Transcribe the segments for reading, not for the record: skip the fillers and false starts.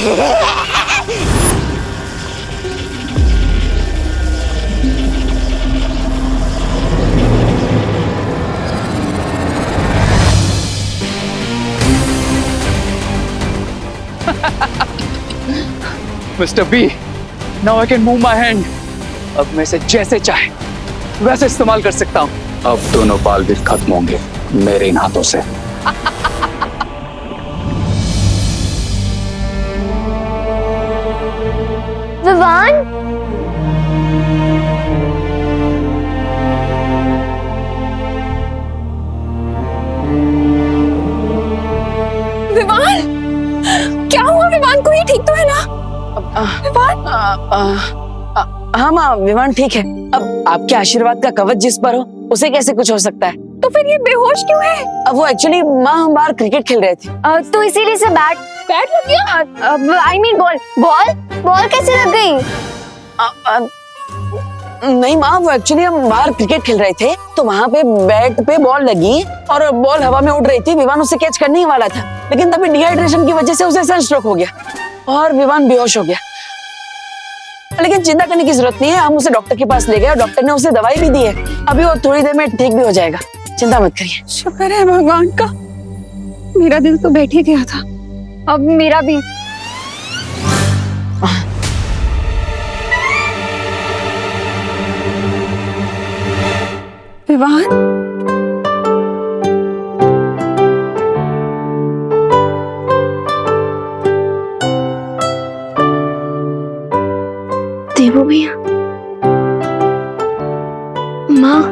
Mr. B, now I can move my hand. अब मैं इसे जैसे चाहे वैसे इस्तेमाल कर सकता हूँ। अब दोनों बाल भी खत्म होंगे मेरे इन हाथों से। विवान, विवान, क्या हुआ विवान को? ये ठीक तो है ना? विवान? हाँ माँ, विमान ठीक है। अब आपके आशीर्वाद का कवच जिस पर हो उसे कैसे कुछ हो सकता है? तो फिर ये बेहोश क्यों है? अब वो एक्चुअली माँ हम बाहर क्रिकेट खेल रहे थे। तो इसीलिए से बैट लग गया? I mean ball ball ball कैसे लग गई? नहीं माँ, वो एक्चुअली हम बाहर क्रिकेट खेल रहे थे तो वहाँ पे बैट पे बॉल लगी और बॉल हवा में उड़ रही थी। विवान उसे कैच करने ही वाला था, लेकिन तभी डिहाइड्रेशन की वजह से उसे सनस्ट्रोक हो गया और विवान बेहोश हो गया। लेकिन चिंता करने की जरूरत नहीं है, हम उसे डॉक्टर के पास ले गए और डॉक्टर ने उसे दवाई भी दी है। अभी वो थोड़ी देर में ठीक भी हो जाएगा, चिंता मत करिए। शुक्र है भगवान का, मेरा दिल तो बैठ ही गया था। अब मेरा भी। विवान, देवो भैया, माँ,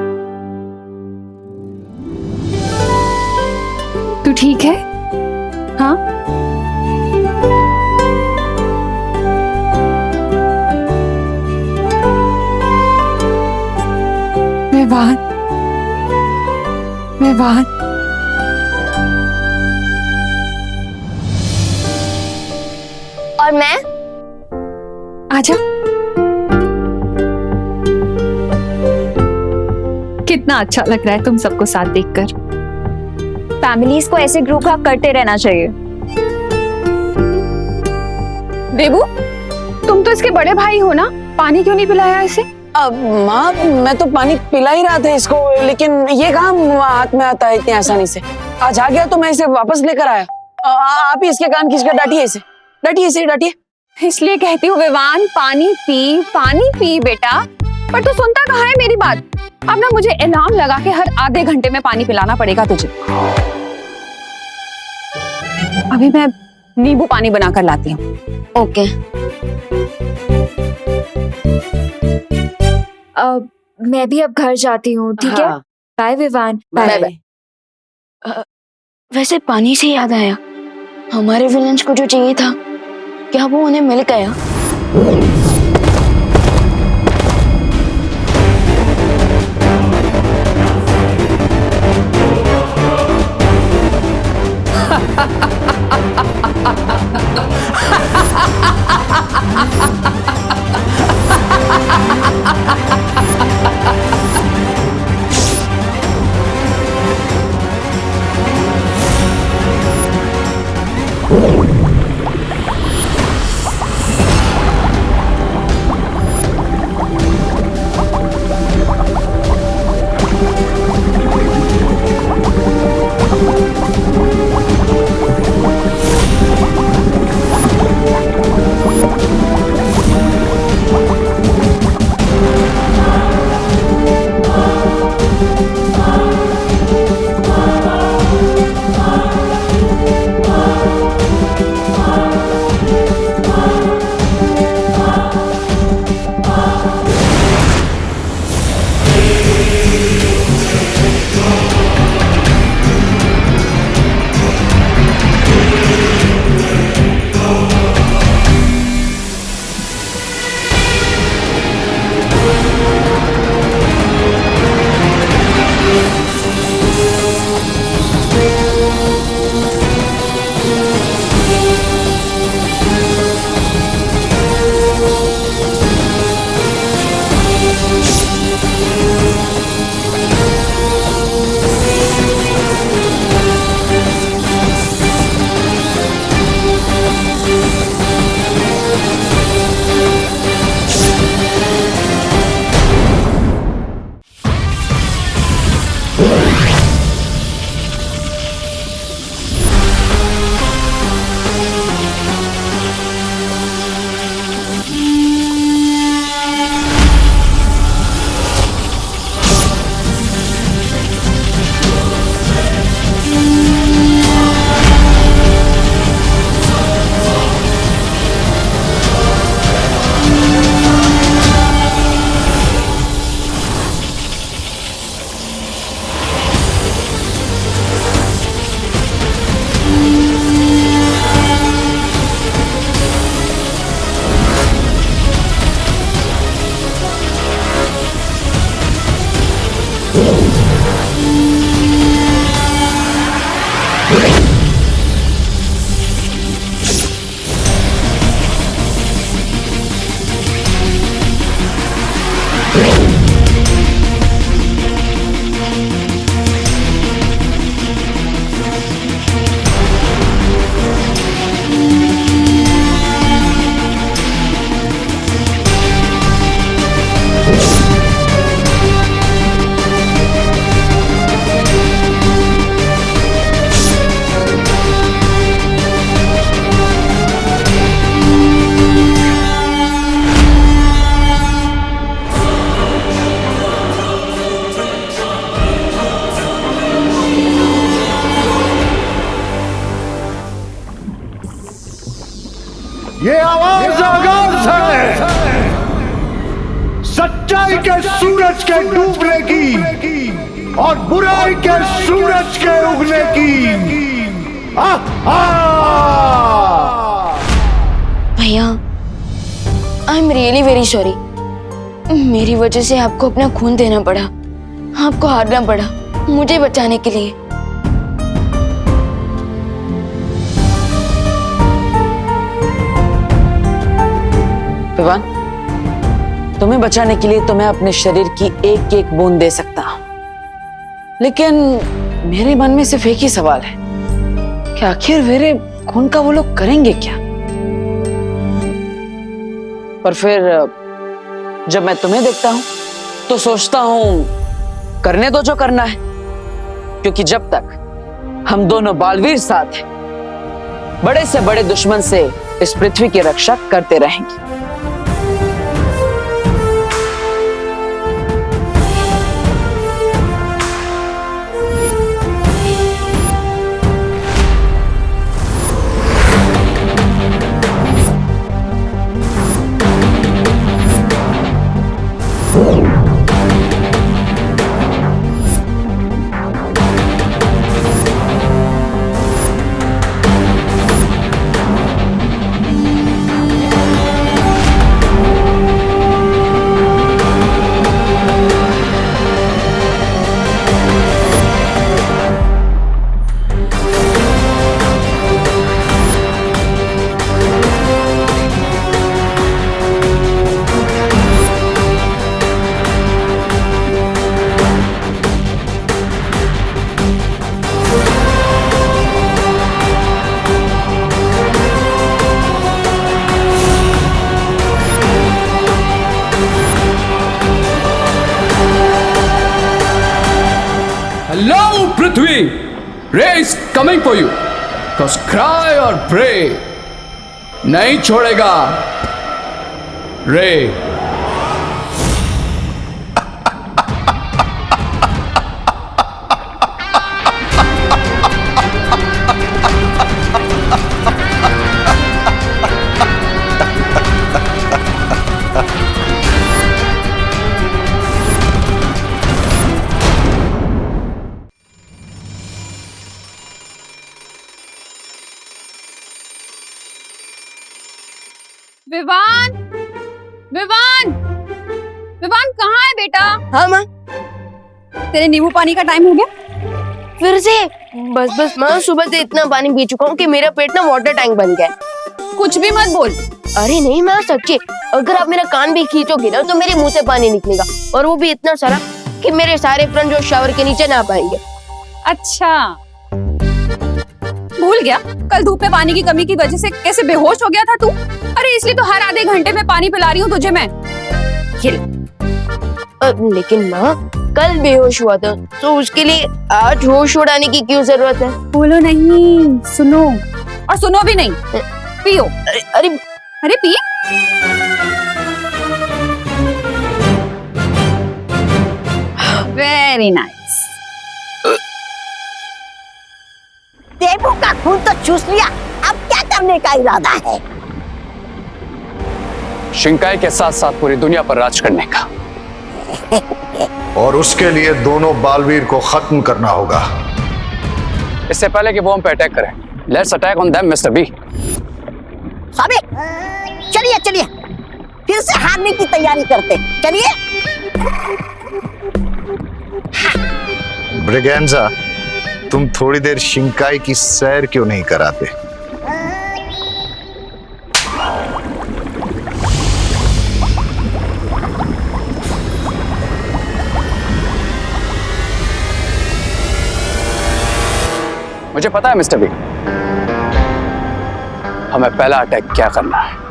तू ठीक है? हाँ? विवान, विवान, और मैं? आजा। कितना अच्छा लग रहा है तुम सबको साथ देखकर। फैमिलीज को ऐसे ग्रुप वर्क करते रहना चाहिए। देबू, तुम तो इसके बड़े भाई हो ना, पानी क्यों नहीं पिलाया इसे? अब माँ, मैं तो पानी पिला ही रहा था इसको, लेकिन ये कहाँ हाथ में आता है इतनी आसानी से। आज आ गया तो मैं इसे वापस लेकर आया। आप ही इसके कान खींचकर डांटिए इसे, डांटिए इसे, डांटिए। इसलिए कहती हूँ विवान, पानी पी बेटा। पर तू सुनता कहाँ है मेरी बात? अब ना मुझे अलार्म लगा के हर आधे घंटे में पानी पिलाना पड़ेगा तुझे। अभी मैं नींबू पानी बनाकर लाती हूँ। ओके। मैं भी अब घर जाती हूँ, ठीक है? बाय विवान। Bye bye. वैसे पानी से याद आया, हमारे विलेंस को जो चाहिए था, क्या वो उन्हें मिल गया? ये आवाज आगाज है सच्चाई के सूरज के डूबने की और बुराई के सूरज के उगने की। भैया, I am really very sorry. मेरी वजह से आपको अपना खून देना पड़ा, आपको हारना पड़ा मुझे बचाने के लिए। विवान, तुम्हें बचाने के लिए तो मैं अपने शरीर की एक एक बूंद दे सकता हूं, लेकिन मेरे मन में सिर्फ एक ही सवाल है कि आखिर मेरे खून का वो लोग करेंगे क्या? पर फिर जब मैं तुम्हें देखता हूं तो सोचता हूं करने दो जो करना है, क्योंकि जब तक हम दोनों बालवीर साथ हैं, बड़े से बड़े दुश्मन से इस पृथ्वी की रक्षा करते रहेंगे। Hello, Prithvi! Ray is coming for you. Cause cry or pray. नहीं छोड़ेगा रे। विवान, विवान, विवान कहाँ है बेटा? हाँ माँ, तेरे नींबू पानी का टाइम हो गया? फिर से? बस माँ, सुबह से इतना पानी पी चुका हूँ कि मेरा पेट ना वाटर टैंक बन गया है। कुछ भी मत बोल। अरे नहीं माँ, सच्ची, अगर आप मेरा कान भी खींचोगे ना तो मेरे मुंह से पानी निकलेगा, और वो भी इतना सारा कि मेरे सारे फ्रेंड जो शावर के नीचे ना पाएंगे। अच्छा, भूल गया कल धूप में पानी की कमी की वजह से कैसे बेहोश हो गया था तू? अरे इसलिए तो हर आधे घंटे में पानी पिला रही हूँ तुझे मैं। ये ले। लेकिन माँ, कल बेहोश हुआ था तो उसके लिए आज होश उड़ाने की क्यों जरूरत है? बोलो नहीं, सुनो, और सुनो भी नहीं, पियो। अरे अरे पी। Very nice. देवू का खून तो चूस लिया, अब क्या करने का इरादा है? शिंकाई के साथ साथ पूरी दुनिया पर राज करने का। और उसके लिए दोनों बालवीर को खत्म करना होगा। इससे पहले कि वो हम पे अटैक करें, let's attack on them mister B. Sabir, चलिए चलिए, फिर से हारने की तैयारी करते, चलिए। ब्रिगेंजा, तुम थोड़ी देर शिंकाई की सैर क्यों नहीं कराते? मुझे पता है मिस्टर बी, हमें पहला अटैक क्या करना है।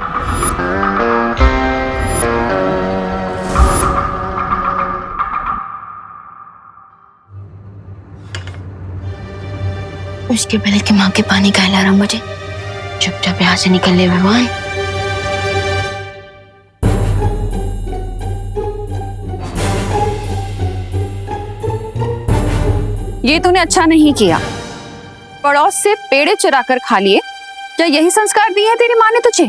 उसके पहले कि माँ के पानी का ला रहा मुझे, चुपचाप यहाँ से निकल ले भगवान। ये तूने अच्छा नहीं किया, पड़ोस से पेड़े चुरा कर खा लिए। क्या यही संस्कार दिए हैं तेरी माँ ने तुझे?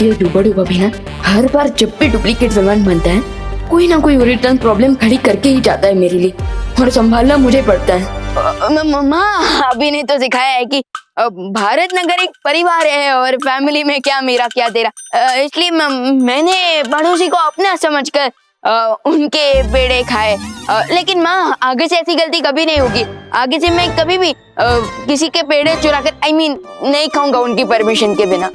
ये डूबा डूबा भी ना हर बार जब भी डुप्लीकेट विमान बनता है कोई ना कोई रिटर्न प्रॉब्लम खड़ी करके ही जाता है मेरे लिए, और संभालना मुझे पड़ता है। माँ अभी ने तो सिखाया है कि भारत नगर एक परिवार है और फैमिली में क्या मेरा क्या तेरा, इसलिए मैंने पड़ोसी को अपना समझकर उनके पेड़े खाए। लेकिन माँ आगे से ऐसी गलती कभी नहीं होगी। आगे से मैं कभी भी किसी के पेड़े चुरा कर नहीं खाऊंगा उनकी परमिशन के बिना।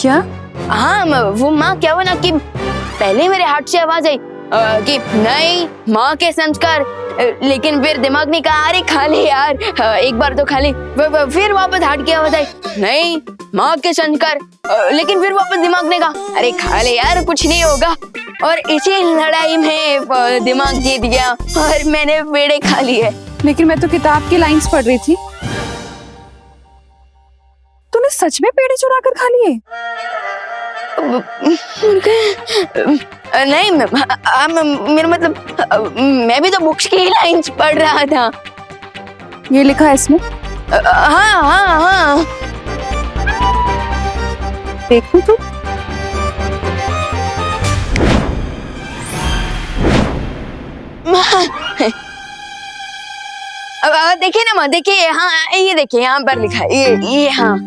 क्या? हाँ वो माँ क्या हुआ ना कि पहले मेरे हाथ से आवाज आई कि नहीं माँ के संस्कार, लेकिन फिर दिमाग ने कहा अरे खा ले यार, एक बार तो खा ले। फिर वापस हाथ की आवाज आई नहीं माँ के संस्कार, लेकिन फिर वापस दिमाग ने कहा अरे खा ले यार कुछ नहीं होगा। और इसी लड़ाई में दिमाग जीत गया और मैंने पेड़े खा लिए। लेकिन मैं तो किताब की लाइंस पढ़ रही थी। तूने सच में पेड़े चुरा कर खा लिए? नहीं मेरा मतलब मैं भी तो बुक्स की लाइंस पढ़ रहा था। ये लिखा है इसमें? हाँ हाँ हाँ। देखूं तू? देखिए ना माँ, देखिए हाँ ये देखिए यहाँ पर लिखा है ये हाँ।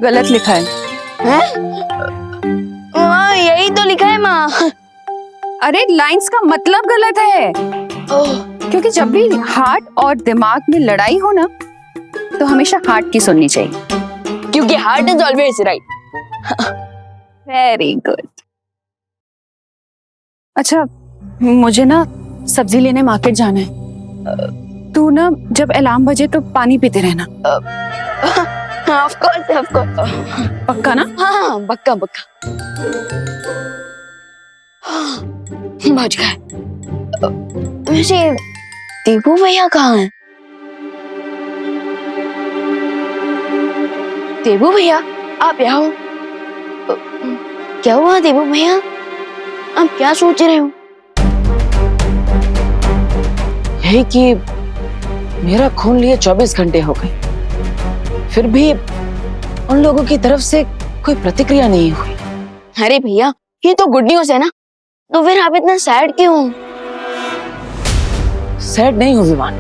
गलत लिखा है। हाँ यही तो लिखा है माँ। अरे लाइंस का मतलब गलत है। क्योंकि जब भी हार्ट और दिमाग में लड़ाई हो ना तो हमेशा हार्ट की सुननी चाहिए, क्योंकि heart is always right. Very good. अच्छा मुझे ना सब्जी लेने मार्केट जाना है। तू ना जब अलार्म बजे तो पानी पीते रहना। Of course. पक्का ना? हाँ पक्का पक्का। बच गए। वैसे देवू भैया कहाँ हैं? देवू भैया आप यहाँ हो? क्या हुआ देवू भैया, आप क्या सोच रहे हो? यही कि मेरा खून लिए 24 घंटे हो गए, फिर भी उन लोगों की तरफ से कोई प्रतिक्रिया नहीं हुई। अरे भैया ये तो गुड न्यूज है ना, तो फिर आप इतना सैड क्यों? सैड नहीं हूँ विवान,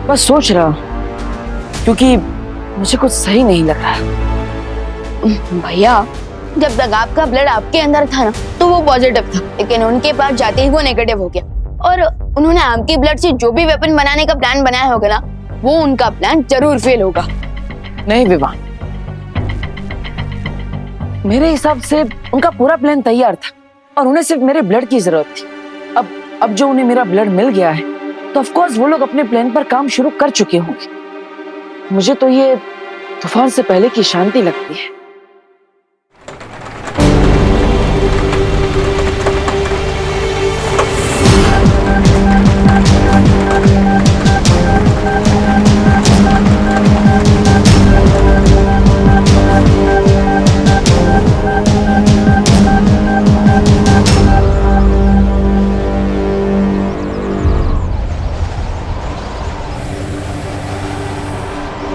बस सोच रहा हूँ क्योंकि मुझे कुछ सही नहीं लग रहा। भैया जब तक आपका ब्लड आपके अंदर था ना तो वो पॉजिटिव था, लेकिन उनके पास जाते ही वो नेगेटिव हो गया और उन्होंने आपके ब्लड से जो भी वेपन बनाने का प्लान बनाया होगा ना वो उनका प्लान जरूर फेल होगा। नहीं विवान, मेरे हिसाब से उनका पूरा प्लान तैयार था और उन्हें सिर्फ मेरे ब्लड की जरूरत थी। अब जो उन्हें मेरा ब्लड मिल गया है तो ऑफ कोर्स वो लोग अपने प्लान पर काम शुरू कर चुके होंगे। मुझे तो ये तूफान से पहले की शांति लगती है।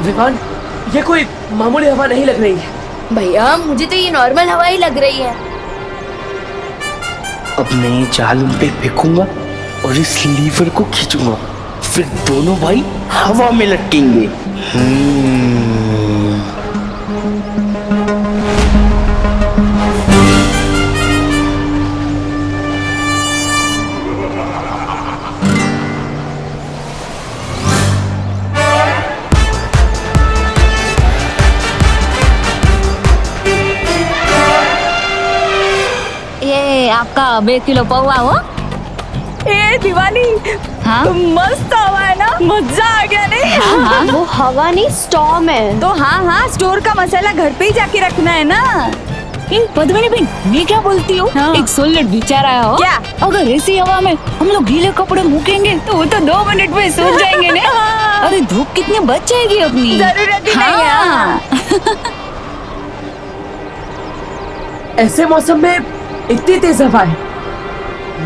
विवान ये कोई मामूली हवा नहीं लग रही है। भैया मुझे तो ये नॉर्मल हवा ही लग रही है। अब मैं ये जाल उन पे फेंकूंगा और इस लीवर को खींचूंगा, फिर दोनों भाई हवा में लटकेंगे। आपका 1 किलो पौवा हो? ए दिवाली, हाँ? मस्त हवा है ना, मजा आ गया नहीं? हाँ। वो हवा नहीं स्टॉर्म है। तो हाँ स्टोर का मसाला घर पे ही जाके रखना है ना। पद्मिनी बहन ये क्या बोलती हो? हाँ। एक सोलट विचार आया हो। क्या? अगर ऐसी हवा में हम लोग गीले कपड़े मूकेंगे तो वो तो 2 मिनट में सूख जाएंगे ना। अरे धूप कितनी बच जाएगी अपनी। जरूरत ही नहीं है। ऐसे मौसम में इतनी तेज हवा है,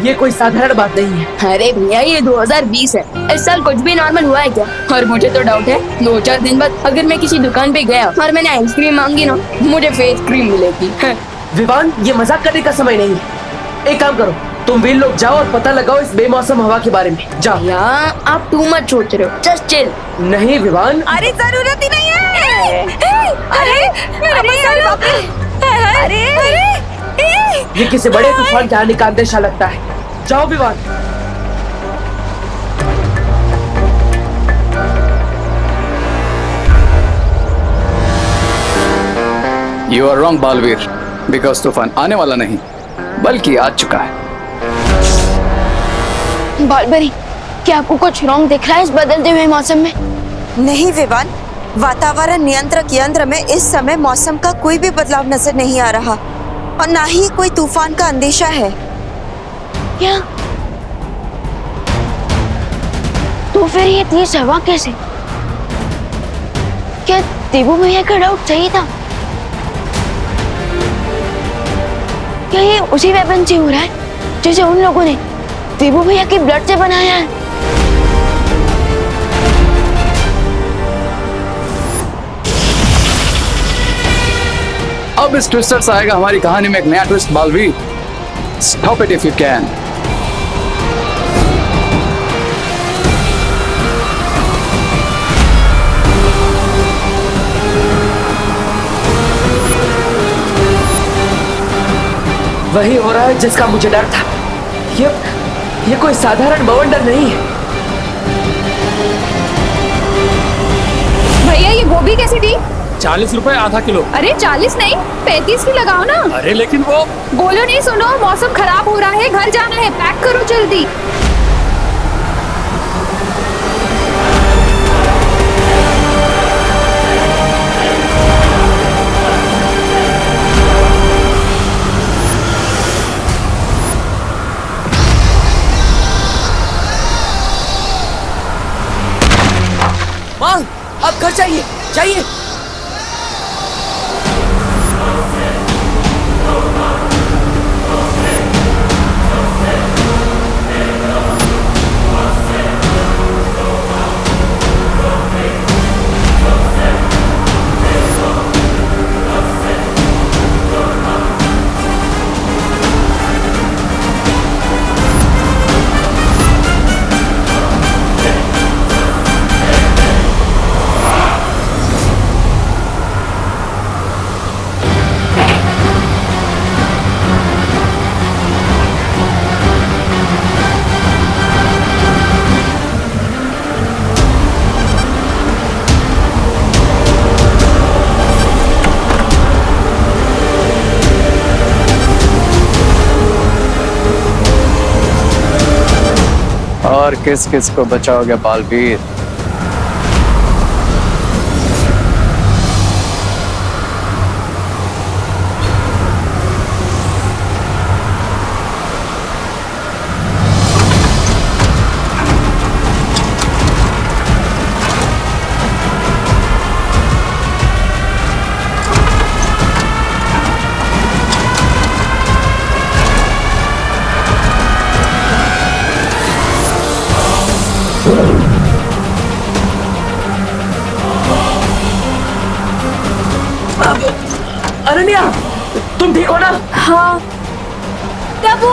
ये कोई साधारण बात नहीं है। अरे भैया ये 2020 है, इस साल कुछ भी नॉर्मल हुआ है क्या? और मुझे तो डाउट है 2-4 दिन बाद अगर मैं किसी दुकान पे गया और मैंने आइसक्रीम मांगी ना, मुझे फेस क्रीम मिलेगी। विवान, ये मजाक करने का समय नहीं है। एक काम करो, तुम व्हील लोग जाओ और पता लगाओ इस बेमौसम हवा के बारे में। जाओ। या आप टू मच सोच रहे हो, जस्ट चिल। नहीं विवान, अरे जरूरत ही नहीं है। अरे अरे बाप रे, अरे ये किसी बड़े तूफान के आने का अंदेशा लगता है। जाओ Vivaan. You are wrong Baalveer, because तूफान आने वाला नहीं बल्कि आ चुका है। बालबरी, क्या आपको कुछ रॉन्ग दिख रहा है इस बदलते हुए मौसम में? नहीं विवान, वातावरण नियंत्रक यंत्र में इस समय मौसम का कोई भी बदलाव नजर नहीं आ रहा और ना ही कोई तूफान का अंदेशा है। क्या? तो फिर ये तेज हवा कैसे? क्या देवू भैया का डाउट सही था? क्या ये उसी वेपन से हो रहा है जैसे उन लोगों ने देवू भैया के ब्लड से बनाया है? अब इस ट्विस्टर से आएगा हमारी कहानी में एक नया twist Baalveer. Stop it if you can. वही हो रहा है जिसका मुझे डर था। ये कोई साधारण बवंडर नहीं है। भैया ये गोभी कैसी थी? 40 रुपए आधा किलो। अरे 40 नहीं 35 की लगाओ ना। अरे लेकिन वो बोलो नहीं, सुनो मौसम खराब हो रहा है, घर जाना है, पैक करो जल्दी। माँ, अब घर चाहिए चाहिए। और किस किस को बचाओगे बालवीर? अनन्या, तुम ठीक हो ना? हाँ, तब वो